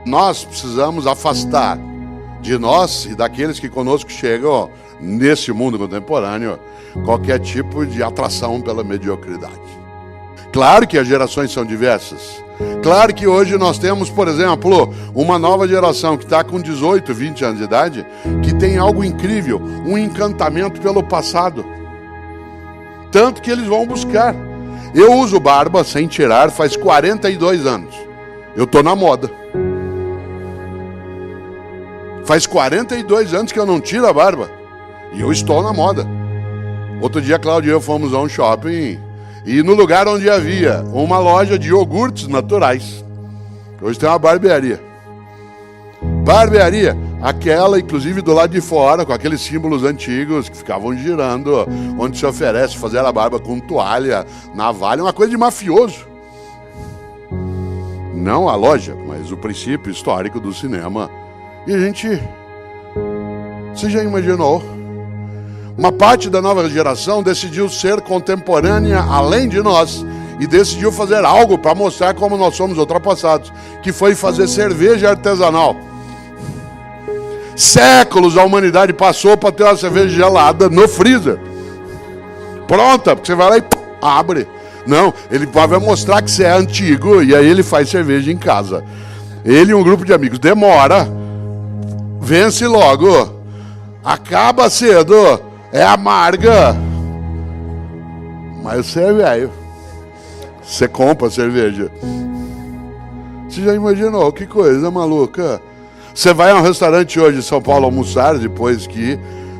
Nós precisamos afastar de nós e daqueles que conosco chegam nesse mundo contemporâneo qualquer tipo de atração pela mediocridade. Claro que as gerações são diversas. Claro que hoje nós temos, por exemplo, uma nova geração que está com 18, 20 anos de idade, que tem algo incrível, um encantamento pelo passado. Tanto que eles vão buscar. Eu uso barba sem tirar faz 42 anos. Eu estou na moda. Faz 42 anos que eu não tiro a barba. E eu estou na moda. Outro dia, Cláudio e eu fomos a um shopping e no lugar onde havia uma loja de iogurtes naturais, hoje tem uma barbearia. Barbearia, aquela inclusive do lado de fora, com aqueles símbolos antigos que ficavam girando, onde se oferece fazer a barba com toalha, navalha, uma coisa de mafioso. Não a loja, mas o princípio histórico do cinema. E a gente, você já imaginou? Uma parte da nova geração decidiu ser contemporânea além de nós e decidiu fazer algo para mostrar como nós somos ultrapassados, que foi fazer cerveja artesanal. Séculos a humanidade passou para ter uma cerveja gelada no freezer. Pronta, porque você vai lá e abre. Não, ele vai mostrar que você é antigo e aí ele faz cerveja em casa. Ele e um grupo de amigos. Demora, vence logo, acaba cedo, é amarga. Mas você é velho. Você compra cerveja. Você já imaginou? Que coisa maluca. Você vai a um restaurante hoje em São Paulo almoçar, depois que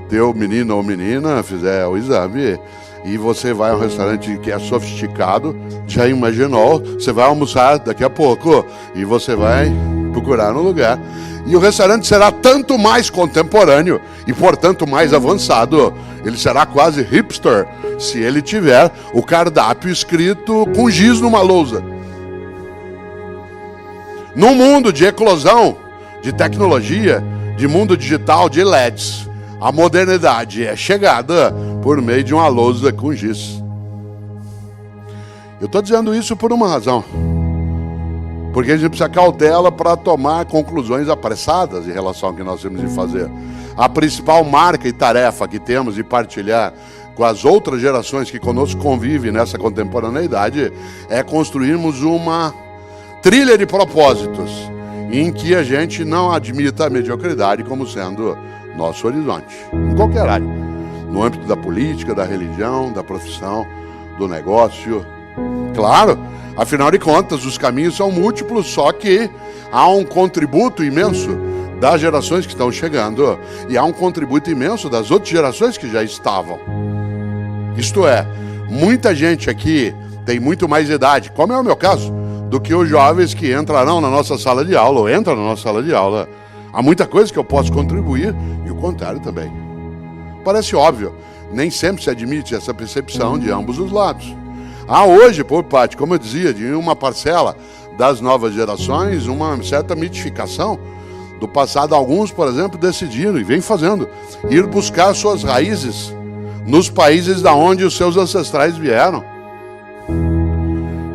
teu menino ou menina fizer o exame, e você vai a um restaurante que é sofisticado, já imaginou? Você vai almoçar daqui a pouco, e você vai procurar um lugar. E o restaurante será tanto mais contemporâneo, e portanto mais avançado, ele será quase hipster, se ele tiver o cardápio escrito com giz numa lousa. Num mundo de eclosão, de tecnologia, de mundo digital, de LEDs, a modernidade é chegada por meio de uma lousa com giz. Eu estou dizendo isso por uma razão. Porque a gente precisa cautela para tomar conclusões apressadas em relação ao que nós temos de fazer. A principal marca e tarefa que temos de partilhar com as outras gerações que conosco convivem nessa contemporaneidade é construirmos uma trilha de propósitos em que a gente não admita a mediocridade como sendo nosso horizonte, em qualquer área, no âmbito da política, da religião, da profissão, do negócio. Claro, afinal de contas, os caminhos são múltiplos, só que há um contributo imenso das gerações que estão chegando e há um contributo imenso das outras gerações que já estavam. Isto é, muita gente aqui tem muito mais idade, como é o meu caso, do que os jovens que entrarão na nossa sala de aula ou entram na nossa sala de aula. Há muita coisa que eu posso contribuir e o contrário também. Parece óbvio, nem sempre se admite essa percepção de ambos os lados. Há hoje, por parte, como eu dizia, de uma parcela das novas gerações, uma certa mitificação do passado. Alguns, por exemplo, decidiram, e vêm fazendo, ir buscar suas raízes nos países da onde os seus ancestrais vieram.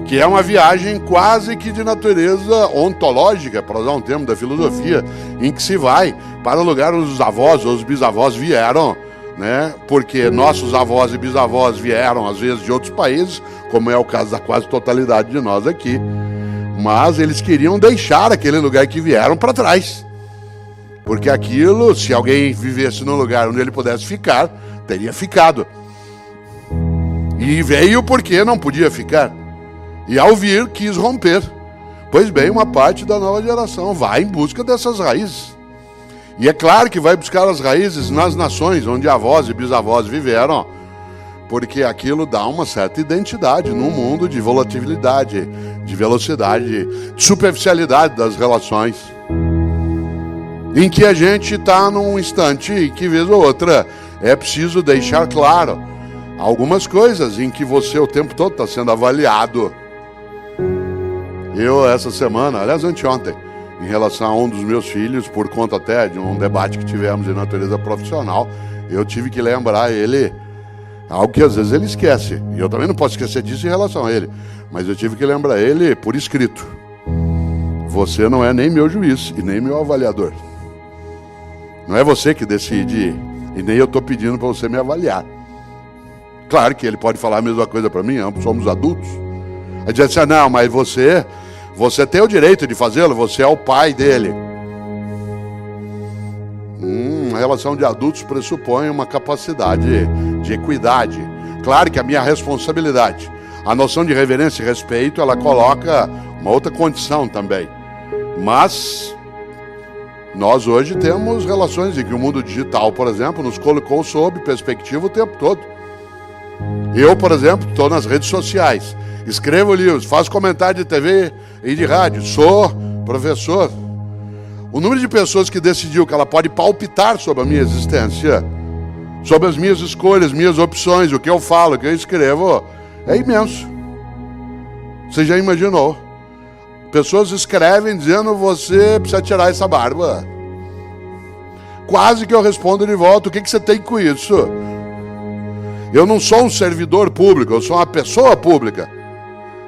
Que é uma viagem quase que de natureza ontológica, para usar um termo da filosofia, em que se vai para o lugar onde os avós ou os bisavós vieram, né? Porque nossos avós e bisavós vieram, às vezes, de outros países, como é o caso da quase totalidade de nós aqui, mas eles queriam deixar aquele lugar que vieram para trás, porque aquilo, se alguém vivesse num lugar onde ele pudesse ficar, teria ficado, e veio porque não podia ficar. E ao vir, quis romper. Pois bem, uma parte da nova geração vai em busca dessas raízes. E é claro que vai buscar as raízes nas nações onde avós e bisavós viveram, porque aquilo dá uma certa identidade num mundo de volatilidade, de velocidade, de superficialidade das relações, em que a gente está num instante em que, vez ou outra, é preciso deixar claro algumas coisas em que você o tempo todo está sendo avaliado. Eu, essa semana, aliás, anteontem, em relação a um dos meus filhos, por conta até de um debate que tivemos de natureza profissional, eu tive que lembrar ele algo que às vezes ele esquece. E eu também não posso esquecer disso em relação a ele. Mas eu tive que lembrar ele por escrito. você não é nem meu juiz e nem meu avaliador. Não é você que decide e nem eu estou pedindo para você me avaliar. Claro que ele pode falar a mesma coisa para mim, ambos somos adultos. Aí diz assim, não, mas você tem o direito de fazê-lo, você é o pai dele. A relação de adultos pressupõe uma capacidade de equidade. Claro que a minha responsabilidade, a noção de reverência e respeito, ela coloca uma outra condição também. Mas nós hoje temos relações em que o mundo digital, por exemplo, nos colocou sob perspectiva o tempo todo. Eu, por exemplo, estou nas redes sociais, escrevo livros, faço comentário de TV e de rádio, sou professor. O número de pessoas que decidiu que ela pode palpitar sobre a minha existência, sobre as minhas escolhas, minhas opções, o que eu falo, o que eu escrevo, é imenso. Você já imaginou? Pessoas escrevem dizendo, você precisa tirar essa barba. Quase que eu respondo de volta, o que você tem com isso? Eu não sou um servidor público, eu sou uma pessoa pública.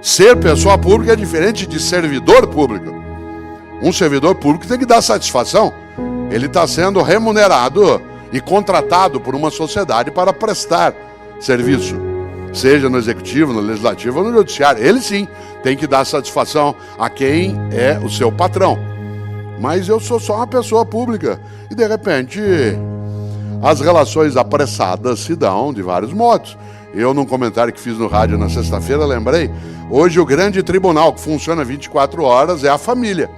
Ser pessoa pública é diferente de servidor público. Um servidor público tem que dar satisfação. Ele está sendo remunerado e contratado por uma sociedade para prestar serviço. Seja no executivo, no legislativo ou no judiciário. Ele sim tem que dar satisfação a quem é o seu patrão. Mas eu sou só uma pessoa pública. E de repente, as relações apressadas se dão de vários modos. Eu, num comentário que fiz no rádio na sexta-feira, lembrei, hoje o grande tribunal que funciona 24 horas é a família.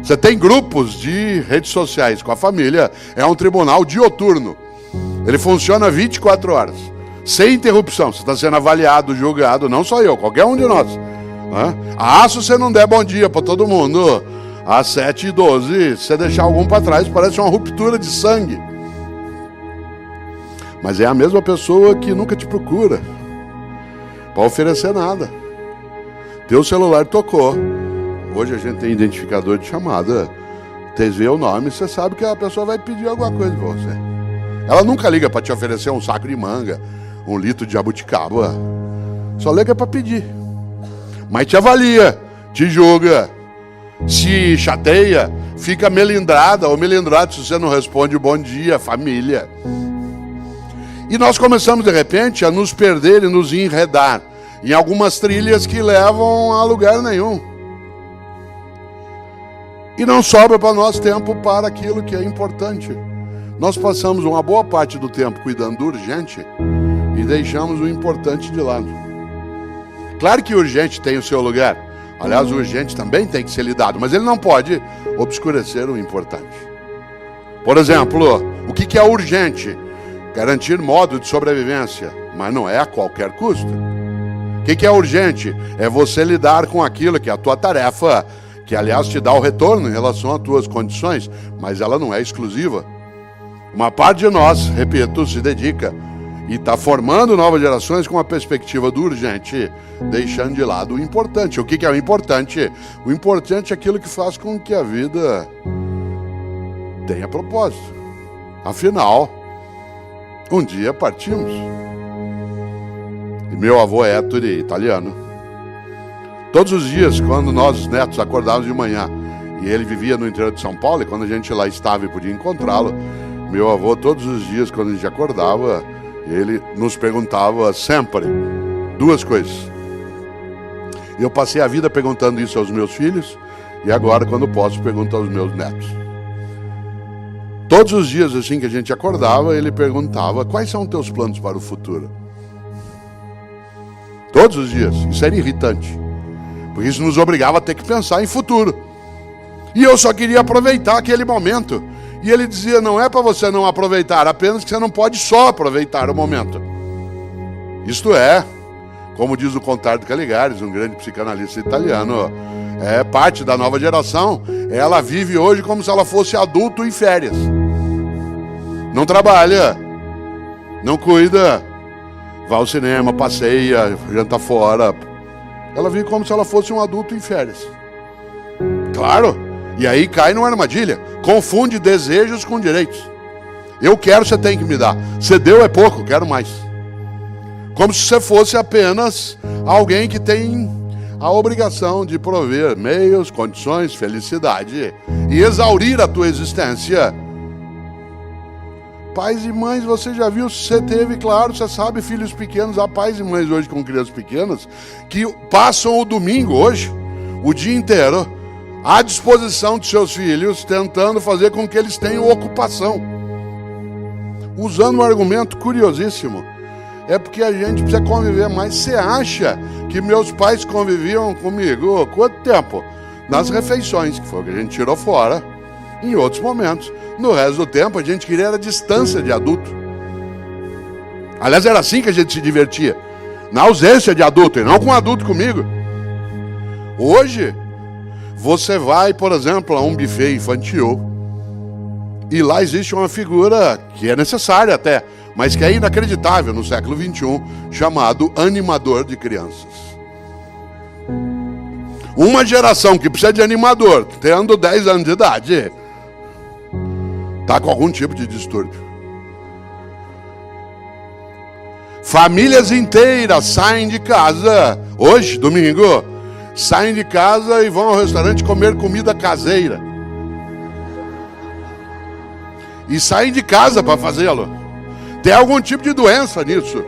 Você tem grupos de redes sociais com a família, é um tribunal dioturno. Ele funciona 24 horas, sem interrupção. Você está sendo avaliado, julgado, não só eu, qualquer um de nós. Se você não der bom dia para todo mundo, às 7h12, se você deixar algum para trás, parece uma ruptura de sangue. Mas é a mesma pessoa que nunca te procura para oferecer nada. Teu celular tocou. Hoje a gente tem identificador de chamada. Você vê o nome, você sabe que a pessoa vai pedir alguma coisa para você. Ela nunca liga para te oferecer um saco de manga, um litro de jabuticaba. Só liga para pedir. Mas te avalia, te julga, se chateia, fica melindrada ou melindrado se você não responde bom dia, família. E nós começamos de repente a nos perder e nos enredar em algumas trilhas que levam a lugar nenhum. E não sobra para nós tempo para aquilo que é importante. Nós passamos uma boa parte do tempo cuidando do urgente e deixamos o importante de lado. Claro que o urgente tem o seu lugar. Aliás, o urgente também tem que ser lidado, mas ele não pode obscurecer o importante. Por exemplo, o que é urgente? Garantir modo de sobrevivência, mas não é a qualquer custo. O que é urgente? É você lidar com aquilo que é a tua tarefa, que aliás te dá o retorno em relação às tuas condições, mas ela não é exclusiva. Uma parte de nós, repito, se dedica e está formando novas gerações com a perspectiva do urgente, deixando de lado o importante. O que é o importante? O importante é aquilo que faz com que a vida tenha propósito. Afinal, um dia partimos. E meu avô Ettore, italiano, todos os dias, quando nós, os netos, acordávamos de manhã, e ele vivia no interior de São Paulo, e quando a gente lá estava e podia encontrá-lo, meu avô, todos os dias, quando a gente acordava, ele nos perguntava sempre duas coisas. Eu passei a vida perguntando isso aos meus filhos, e agora, quando posso, pergunto aos meus netos. Todos os dias, assim que a gente acordava, ele perguntava, quais são os teus planos para o futuro? Todos os dias. Isso era irritante. Porque isso nos obrigava a ter que pensar em futuro. E eu só queria aproveitar aquele momento. E ele dizia, não é para você não aproveitar, apenas que você não pode só aproveitar o momento. Isto é, como diz o Contardo Caligares, um grande psicanalista italiano, é parte da nova geração. Ela vive hoje como se ela fosse adulto em férias. Não trabalha, não cuida, vai ao cinema, passeia, janta fora. Ela vive como se ela fosse um adulto em férias. Claro, e aí cai numa armadilha. Confunde desejos com direitos. Eu quero, você tem que me dar. Você deu é pouco, quero mais. Como se você fosse apenas alguém que tem a obrigação de prover meios, condições, felicidade e exaurir a tua existência. Pais e mães, você já viu, você teve, claro, você sabe, filhos pequenos. Há pais e mães hoje com crianças pequenas que passam o domingo hoje, o dia inteiro, à disposição de seus filhos, tentando fazer com que eles tenham ocupação. Usando um argumento curiosíssimo. É porque a gente precisa conviver mais. Você acha que meus pais conviviam comigo quanto tempo? Nas refeições, que foi o que a gente tirou fora. Em outros momentos. No resto do tempo, a gente queria a distância de adulto. Aliás, era assim que a gente se divertia. Na ausência de adulto, e não com adulto comigo. Hoje, você vai, por exemplo, a um buffet infantil, e lá existe uma figura que é necessária até, mas que é inacreditável no século XXI, chamado animador de crianças. Uma geração que precisa de animador, tendo 10 anos de idade, está com algum tipo de distúrbio. Famílias inteiras saem de casa, hoje, domingo, saem de casa e vão ao restaurante comer comida caseira. E saem de casa para fazê-lo. Tem algum tipo de doença nisso.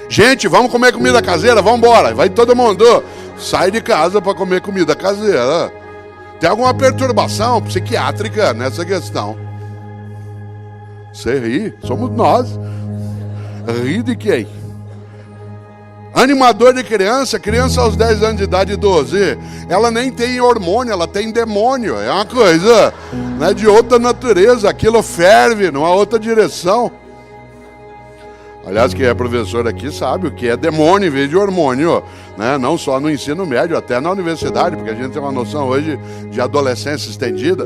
Gente, vamos comer comida caseira, vamos embora. Vai todo mundo, sai de casa para comer comida caseira. Tem alguma perturbação psiquiátrica nessa questão? Você ri, somos nós. Ri de quem? Animador de criança, criança aos 10 anos de idade, 12, ela nem tem hormônio, ela tem demônio. É uma coisa, né, de outra natureza, aquilo ferve numa outra direção. Aliás, quem é professor aqui sabe o que é demônio em vez de hormônio, né? Não só no ensino médio, até na universidade, porque a gente tem uma noção hoje de adolescência estendida,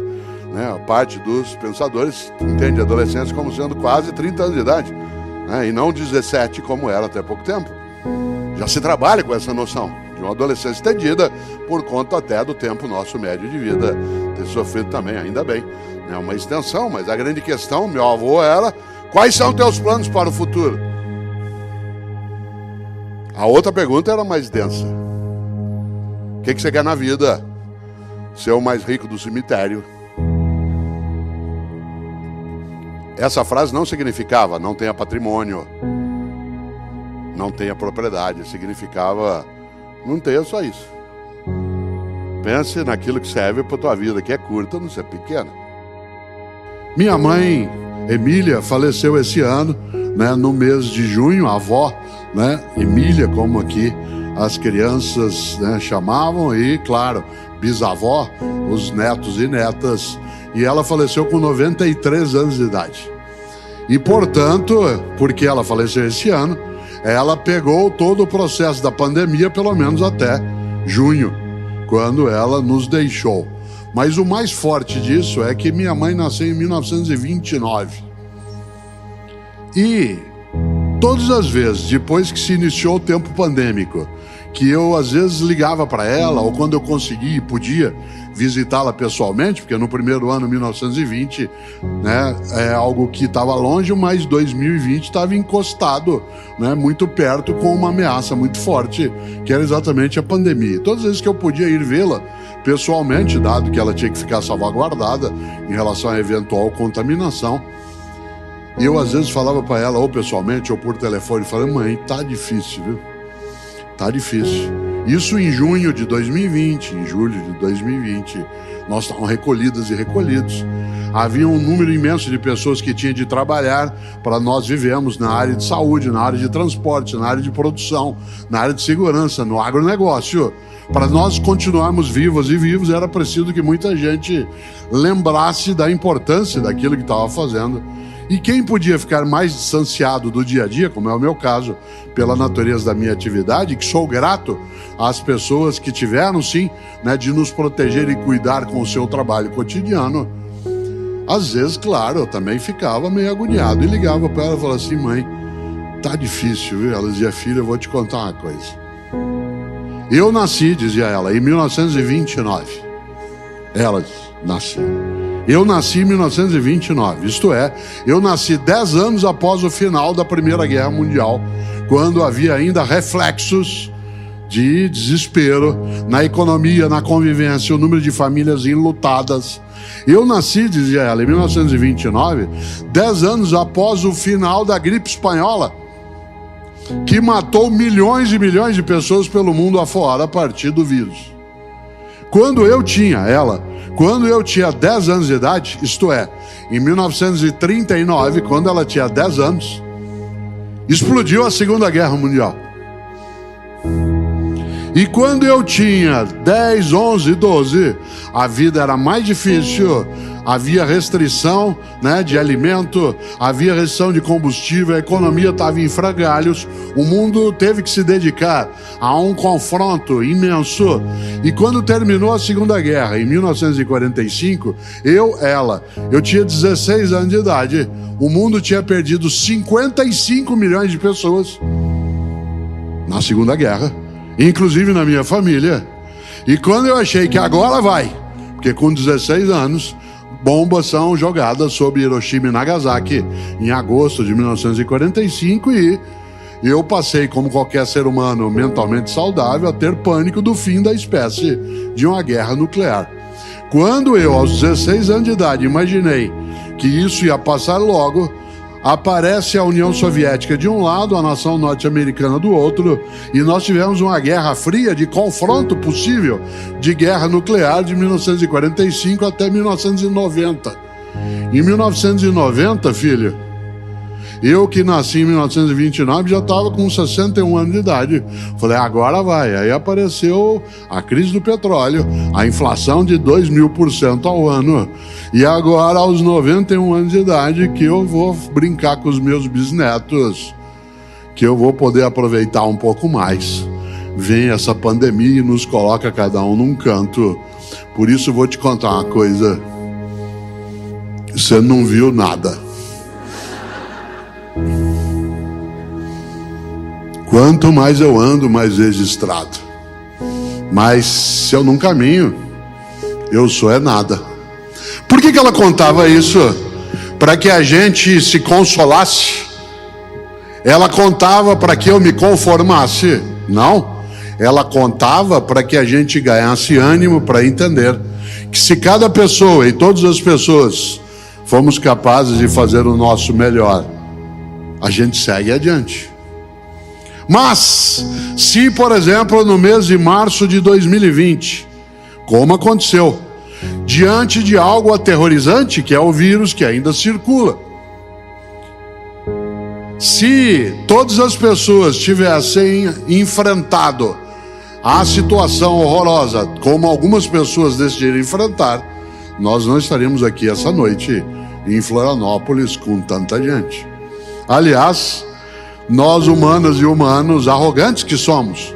né? A parte dos pensadores entende a adolescência como sendo quase 30 anos de idade, né? E não 17 como era até pouco tempo. Já se trabalha com essa noção de uma adolescência estendida por conta até do tempo nosso médio de vida ter sofrido também, ainda bem. É uma extensão, mas a grande questão, meu avô, era: quais são teus planos para o futuro? A outra pergunta era mais densa. O que você quer na vida? Ser o mais rico do cemitério. Essa frase não significava não tenha patrimônio, não tenha propriedade. Significava não tenha só isso. Pense naquilo que serve para a tua vida, que é curta, não ser pequena. Minha mãe, Emília, faleceu esse ano, né, no mês de junho, a avó, né, Emília, como aqui as crianças, né, chamavam, e claro, bisavó, os netos e netas, e ela faleceu com 93 anos de idade. E portanto, porque ela faleceu esse ano, ela pegou todo o processo da pandemia, pelo menos até junho, quando ela nos deixou. Mas o mais forte disso é que minha mãe nasceu em 1929. E todas as vezes, depois que se iniciou o tempo pandêmico, que eu às vezes ligava para ela, ou quando eu conseguia e podia visitá-la pessoalmente, porque no primeiro ano, 1920, né, é algo que estava longe, mas 2020 estava encostado, né, muito perto, com uma ameaça muito forte, que era exatamente a pandemia. Todas as vezes que eu podia ir vê-la pessoalmente, dado que ela tinha que ficar salvaguardada em relação à eventual contaminação, e eu às vezes falava para ela, ou pessoalmente, ou por telefone, falando: mãe, tá difícil, viu? Tá difícil. Isso em junho de 2020, em julho de 2020, nós estávamos recolhidas e recolhidos. Havia um número imenso de pessoas que tinham de trabalhar para nós vivemos na área de saúde, na área de transporte, na área de produção, na área de segurança, no agronegócio. Para nós continuarmos vivos e vivos, era preciso que muita gente lembrasse da importância daquilo que estava fazendo. E quem podia ficar mais distanciado do dia a dia, como é o meu caso, pela natureza da minha atividade, que sou grato às pessoas que tiveram, sim, né, de nos proteger e cuidar com o seu trabalho cotidiano. Às vezes, claro, eu também ficava meio agoniado e ligava para ela e falava assim: mãe, tá difícil, viu? Ela dizia: filha, eu vou te contar uma coisa. Eu nasci, dizia ela, em 1929. Ela nasceu. Eu nasci em 1929, isto é, eu nasci 10 anos após o final da Primeira Guerra Mundial, quando havia ainda reflexos de desespero na economia, na convivência, o número de famílias enlutadas. Eu nasci, dizia ela, em 1929, 10 anos após o final da gripe espanhola, que matou milhões e milhões de pessoas pelo mundo afora a partir do vírus. Quando eu tinha 10 anos de idade, isto é, em 1939, quando ela tinha 10 anos, explodiu a Segunda Guerra Mundial. E quando eu tinha 10, 11, 12, a vida era mais difícil, havia restrição, de alimento, havia restrição de combustível, a economia estava em frangalhos, o mundo teve que se dedicar a um confronto imenso. E quando terminou a Segunda Guerra, em 1945, eu tinha 16 anos de idade, o mundo tinha perdido 55 milhões de pessoas na Segunda Guerra, inclusive na minha família. E quando eu achei que agora vai, porque com 16 anos, bombas são jogadas sobre Hiroshima e Nagasaki em agosto de 1945 e eu passei, como qualquer ser humano mentalmente saudável, a ter pânico do fim da espécie de uma guerra nuclear. Quando eu, aos 16 anos de idade, imaginei que isso ia passar logo, aparece a União Soviética de um lado, a nação norte-americana do outro, e nós tivemos uma guerra fria de confronto possível de guerra nuclear de 1945 até 1990. Em 1990, filho, eu que nasci em 1929 já estava com 61 anos de idade. Falei, agora vai. Aí apareceu a crise do petróleo, a inflação de 2.000% ao ano. E agora, aos 91 anos de idade, que eu vou brincar com os meus bisnetos, que eu vou poder aproveitar um pouco mais. Vem essa pandemia e nos coloca cada um num canto. Por isso, vou te contar uma coisa. Você não viu nada. Quanto mais eu ando, mais registrado. Mas se eu não caminho, eu sou nada. Por que ela contava isso? Para que a gente se consolasse? Ela contava para que eu me conformasse? Não. Ela contava para que a gente ganhasse ânimo para entender que se cada pessoa e todas as pessoas fomos capazes de fazer o nosso melhor, a gente segue adiante. Mas, se por exemplo no mês de março de 2020, como aconteceu, diante de algo aterrorizante, que é o vírus que ainda circula, se todas as pessoas tivessem enfrentado a situação horrorosa, como algumas pessoas decidiram enfrentar, nós não estaríamos aqui essa noite em Florianópolis com tanta gente. Aliás, nós humanas e humanos arrogantes que somos,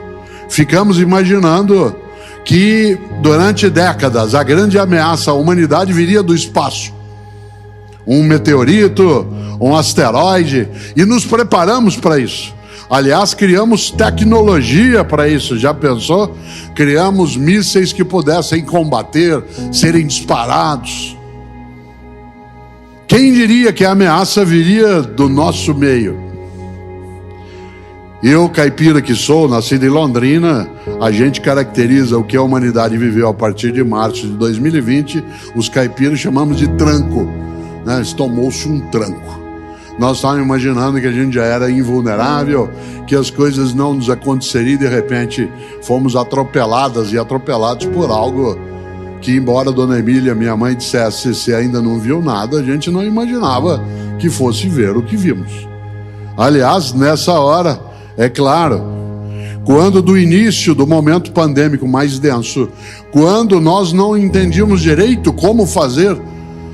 ficamos imaginando que durante décadas a grande ameaça à humanidade viria do espaço. Um meteorito, um asteroide, e nos preparamos para isso. Aliás, criamos tecnologia para isso, já pensou? Criamos mísseis que pudessem combater, serem disparados. Quem diria que a ameaça viria do nosso meio? Eu, caipira que sou, nascido em Londrina, a gente caracteriza o que a humanidade viveu a partir de março de 2020, os caipiras chamamos de tranco, tomou-se um tranco. Nós estávamos imaginando que a gente já era invulnerável, que as coisas não nos aconteceriam e de repente fomos atropeladas e atropelados por algo que, embora Dona Emília, minha mãe, dissesse se ainda não viu nada, a gente não imaginava que fosse ver o que vimos. Aliás, nessa hora, é claro, quando do início do momento pandêmico mais denso, quando nós não entendíamos direito como fazer,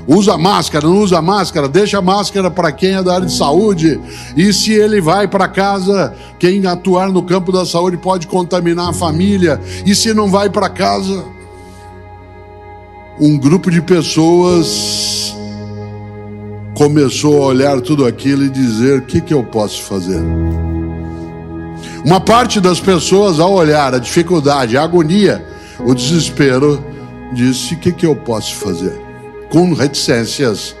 usa máscara, não usa máscara, deixa a máscara para quem é da área de saúde, e se ele vai para casa, quem atuar no campo da saúde pode contaminar a família, e se não vai para casa, um grupo de pessoas começou a olhar tudo aquilo e dizer, o que eu posso fazer? Uma parte das pessoas, ao olhar a dificuldade, a agonia, o desespero, disse, o que eu posso fazer? Com reticências,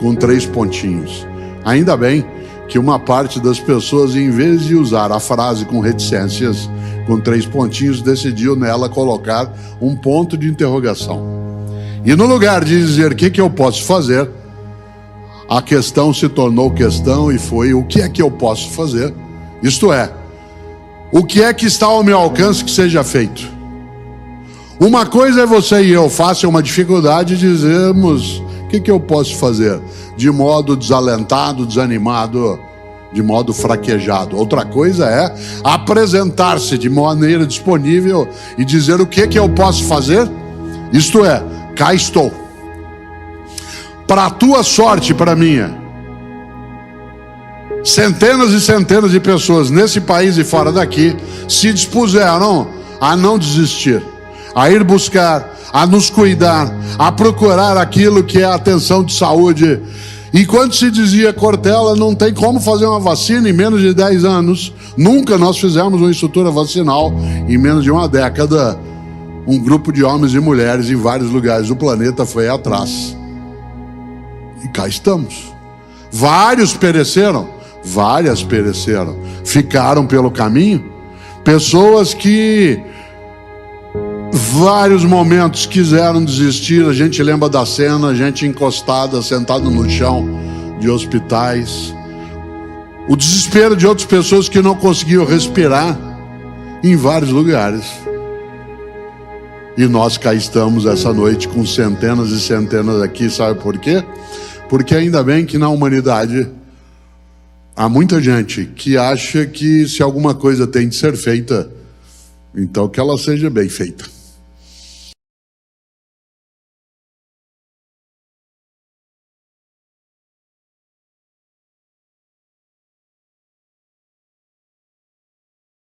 com 3 pontinhos. Ainda bem que uma parte das pessoas, em vez de usar a frase com reticências, com 3 pontinhos, decidiu nela colocar um ponto de interrogação. E no lugar de dizer o que eu posso fazer, a questão se tornou questão e foi o que é que eu posso fazer? Isto é, o que é que está ao meu alcance que seja feito? Uma coisa é você e eu, fácil uma dificuldade, dizermos o que eu posso fazer? De modo desalentado, desanimado, de modo fraquejado. Outra coisa é apresentar-se de maneira disponível e dizer o que eu posso fazer? Isto é, cá estou. Para a tua sorte, para a minha, centenas e centenas de pessoas nesse país e fora daqui se dispuseram a não desistir, a ir buscar, a nos cuidar, a procurar aquilo que é a atenção de saúde. E quando se dizia, Cortella, não tem como fazer uma vacina em menos de 10 anos, nunca nós fizemos uma estrutura vacinal em menos de uma década. Um grupo de homens e mulheres em vários lugares do planeta foi atrás. E cá estamos. Várias pereceram, ficaram pelo caminho. Pessoas que vários momentos quiseram desistir. A gente lembra da cena, gente encostada, sentada no chão de hospitais. O desespero de outras pessoas que não conseguiam respirar em vários lugares. E nós cá estamos essa noite com centenas e centenas aqui, sabe por quê? Porque ainda bem que na humanidade há muita gente que acha que se alguma coisa tem de ser feita, então que ela seja bem feita.